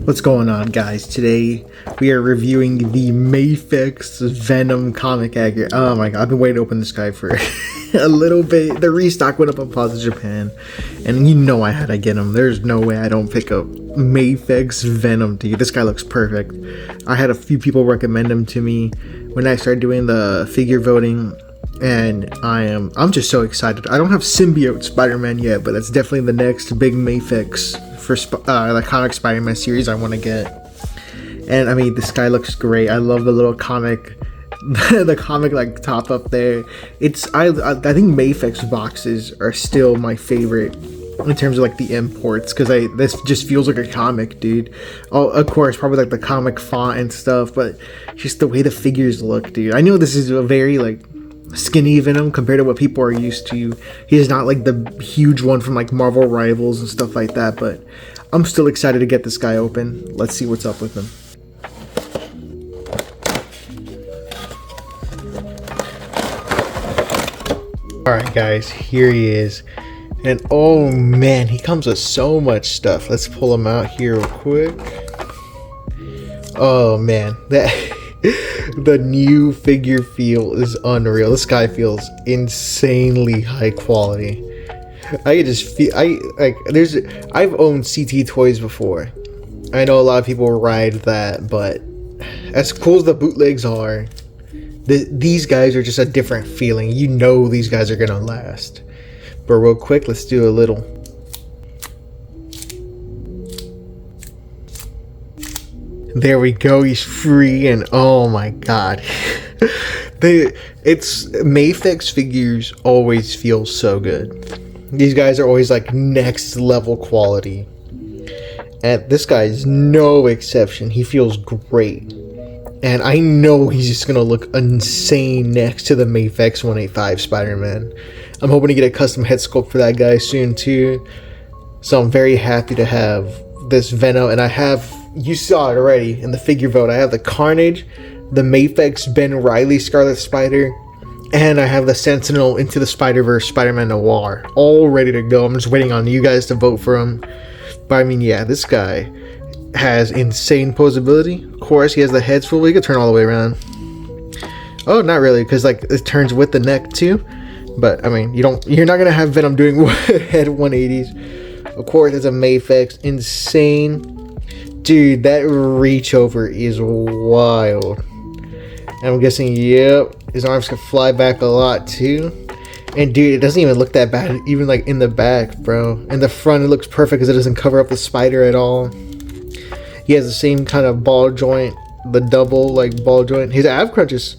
What's going on, guys? Today we are reviewing the Mafex Venom comic accurate. Oh my god, I've been waiting to open this guy for a little bit. The restock went up on Pause Japan, and you know I had to get him. There's no way I don't pick up Mafex Venom, dude. This guy looks perfect. I had a few people recommend him to me when I started doing the figure voting, and I'm just so excited. I don't have Symbiote Spider-Man yet, but that's definitely the next big Mafex for the comic Spider-Man series I want to get. And I mean, this guy looks great. I love the little comic the comic like top up there. I think Mafex boxes are still my favorite in terms of like the imports, because this just feels like a comic, dude. Oh, of course, probably like the comic font and stuff, but just the way the figures look, dude. I know this is a very like skinny Venom compared to what people are used to. He's not like the huge one from like Marvel Rivals and stuff like that, but I'm still excited to get this guy open. Let's see what's up with him. Alright guys, here he is. And oh man, he comes with so much stuff. Let's pull him out here real quick. Oh man, the new figure feel is unreal. This guy feels insanely high quality. I just feel I've owned CT toys before. I know a lot of people ride that, but as cool as the bootlegs are, these guys are just a different feeling. You know these guys are gonna last. But real quick, let's do a little. There we go, he's free, and oh my god. Mafex figures always feel so good. These guys are always like next level quality. And this guy is no exception. He feels great. And I know he's just gonna look insane next to the Mafex 185 Spider-Man. I'm hoping to get a custom head sculpt for that guy soon too. So I'm very happy to have this Venom, and you saw it already in the figure vote. I have the Carnage, the Mafex Ben Reilly Scarlet Spider, and I have the Sentinel Into the Spider-Verse Spider-Man Noir, all ready to go. I'm just waiting on you guys to vote for him. But I mean, yeah, this guy has insane posability. Of course, he has the head swivel. He can turn all the way around. Oh, not really, because like it turns with the neck too. But I mean, you're not gonna have Venom doing head 180s. Of course, it's a Mafex. Insane. Dude, that reach over is wild. And I'm guessing, yep, his arms can fly back a lot too. And dude, it doesn't even look that bad, even like in the back, bro. In the front, it looks perfect because it doesn't cover up the spider at all. He has the same kind of ball joint, the double like ball joint. His ab crunch is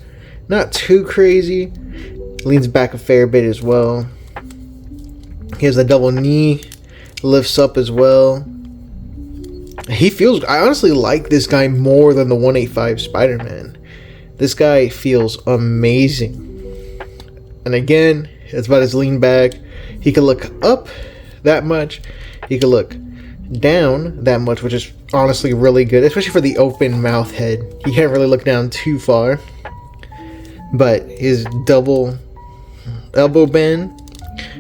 not too crazy. Leans back a fair bit as well. He has the double knee, lifts up as well. I honestly like this guy more than the 185 Spider-Man. This guy feels amazing. And again, it's about his lean back. He can look up that much. He can look down that much, which is honestly really good, especially for the open mouth head. He can't really look down too far. But his double elbow bend,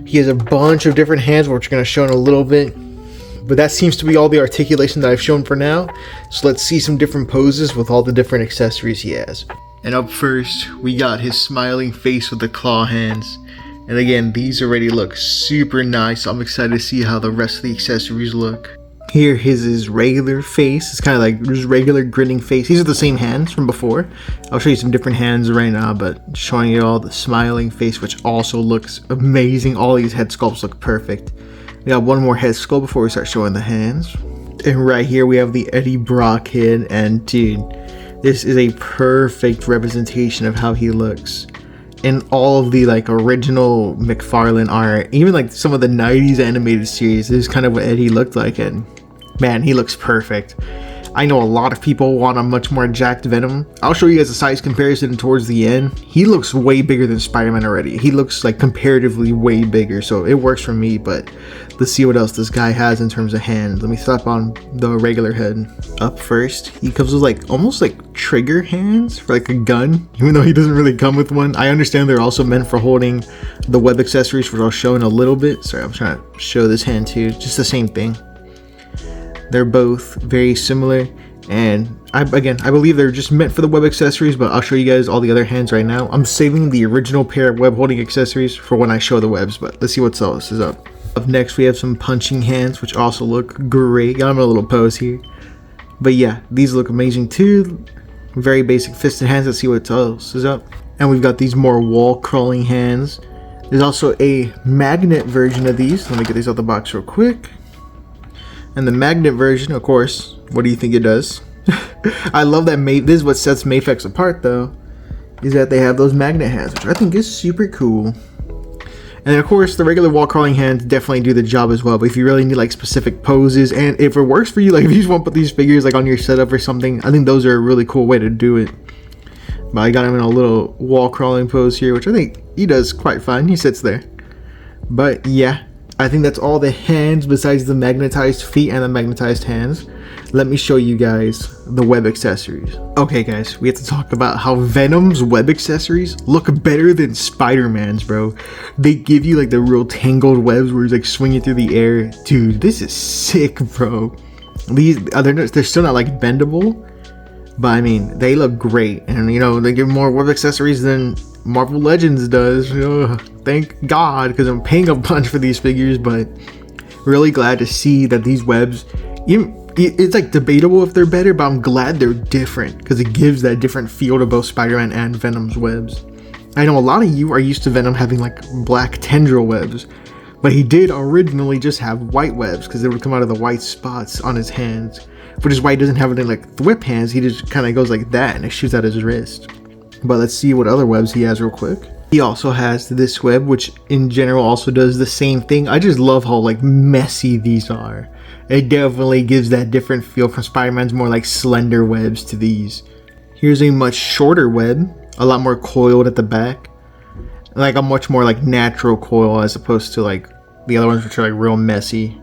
he has a bunch of different hands, which we're going to show in a little bit. But that seems to be all the articulation that I've shown for now. So let's see some different poses with all the different accessories he has. And up first, we got his smiling face with the claw hands. And again, these already look super nice. I'm excited to see how the rest of the accessories look. Here, his regular face. It's kind of like just regular grinning face. These are the same hands from before. I'll show you some different hands right now, but showing you all the smiling face, which also looks amazing. All these head sculpts look perfect. We got one more head sculpt before we start showing the hands. And right here we have the Eddie Brock head, and dude, this is a perfect representation of how he looks. And all of the like original McFarlane art, even like some of the 90s animated series, this is kind of what Eddie looked like, and man, he looks perfect. I know a lot of people want a much more jacked Venom. I'll show you guys a size comparison towards the end. He looks way bigger than Spider-Man already. He looks like comparatively way bigger, so it works for me, but let's see what else this guy has in terms of hands. Let me slap on the regular head. Up first, he comes with like almost like trigger hands for like a gun, even though he doesn't really come with one. I understand they're also meant for holding the web accessories, which I'll show in a little bit. Sorry, I'm trying to show this hand too. Just the same thing. They're both very similar, and I believe they're just meant for the web accessories, but I'll show you guys all the other hands right now. I'm saving the original pair of web holding accessories for when I show the webs, but let's see what else is up. Up next, we have some punching hands, which also look great. Got them in a little pose here. But yeah, these look amazing too. Very basic fisted hands. Let's see what else is up. And we've got these more wall crawling hands. There's also a magnet version of these. Let me get these out the box real quick. And the magnet version, of course, what do you think it does? I love that. This is what sets Mafex apart though, is that they have those magnet hands, which I think is super cool. And then of course the regular wall crawling hands definitely do the job as well, but if you really need like specific poses, and if it works for you, like if you just want to put these figures like on your setup or something, I think those are a really cool way to do it. But I got him in a little wall crawling pose here, which I think he does quite fine. He sits there. But yeah, I think that's all the hands besides the magnetized feet and the magnetized hands. Let me show you guys the web accessories. Okay guys, we have to talk about how Venom's web accessories look better than Spider-Man's, bro. They give you like the real tangled webs where he's like swinging through the air. Dude, this is sick, bro. These they're still not like bendable, but I mean, they look great. And you know, they give more web accessories than Marvel Legends does. Thank God, because I'm paying a bunch for these figures, but really glad to see that these webs, it's like debatable if they're better, but I'm glad they're different because it gives that different feel to both Spider-Man and Venom's webs. I know a lot of you are used to Venom having like black tendril webs, but he did originally just have white webs because they would come out of the white spots on his hands, which is why he doesn't have any like whip hands. He just kind of goes like that and it shoots out his wrist. But let's see what other webs he has real quick. He also has this web, which in general also does the same thing. I just love how like messy these are. It definitely gives that different feel from Spider-Man's more like slender webs to these. Here's a much shorter web, a lot more coiled at the back. Like a much more like natural coil as opposed to like the other ones which are like real messy.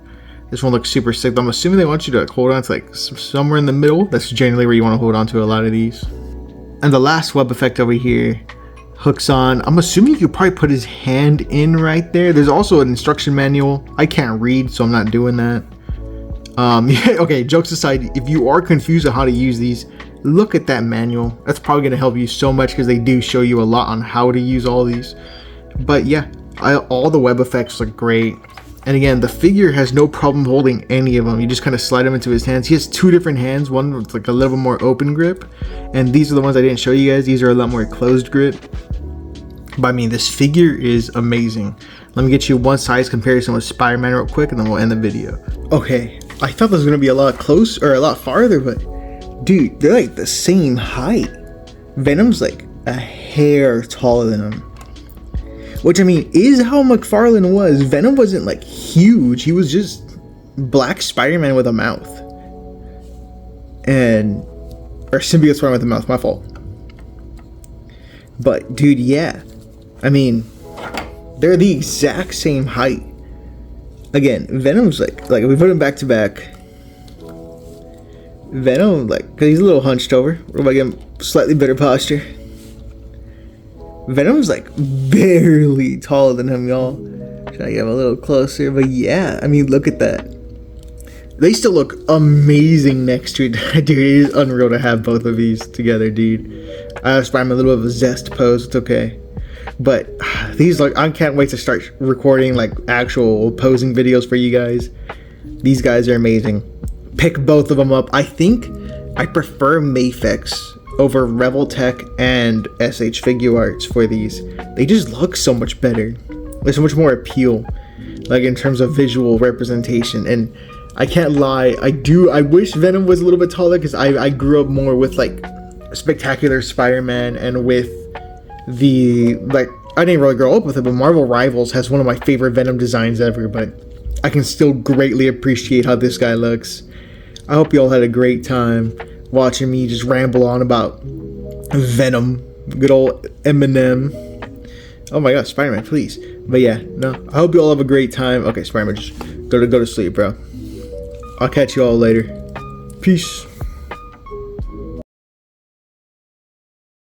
This one looks super sick, but I'm assuming they want you to like hold on to like somewhere in the middle. That's generally where you want to hold on to a lot of these. And the last web effect over here hooks on. I'm assuming you could probably put his hand in right there. There's also an instruction manual. I can't read, so I'm not doing that. Yeah, okay, jokes aside, if you are confused on how to use these, look at that manual. That's probably going to help you so much because they do show you a lot on how to use all these. But yeah, all the web effects look great. And again, the figure has no problem holding any of them. You just kind of slide them into his hands. He has two different hands, one with like a little more open grip, and these are the ones I didn't show you guys. These are a lot more closed grip. But I mean, this figure is amazing. Let me get you one size comparison with Spider-Man real quick, and then we'll end the video. Okay, I thought this was gonna be a lot close or a lot farther, but dude, they're like the same height. Venom's like a hair taller than him, which I mean is how McFarlane was. Venom wasn't like huge; he was just black Spider-Man with a mouth, or symbiote Spider-Man with a mouth. My fault. But dude, yeah, I mean, they're the exact same height. Again, Venom's like if we put him back to back, Venom, like, cause he's a little hunched over. What if I get him slightly better posture? Venom's like barely taller than him, y'all. Trying to get him a little closer, but yeah, I mean, look at that. They still look amazing next to it. Dude, it is unreal to have both of these together, dude. I have Spider-Man a little bit of a zest pose, it's okay. But these, like, I can't wait to start recording like actual posing videos for you guys. These guys are amazing. Pick both of them up. I think I prefer Mafex over Reveltech and SH Figuarts for these. They just look so much better. There's so much more appeal, like in terms of visual representation. And I can't lie, I wish Venom was a little bit taller because I grew up more with like Spectacular Spider-Man and with the, like, I didn't really grow up with it, but Marvel Rivals has one of my favorite Venom designs ever, but I can still greatly appreciate how this guy looks. I hope you all had a great time watching me just ramble on about Venom, good old Eminem. Oh my god, Spider-Man, please. But yeah, no, I hope you all have a great time. Okay, Spider-Man, just go to sleep, bro. I'll catch you all later. Peace.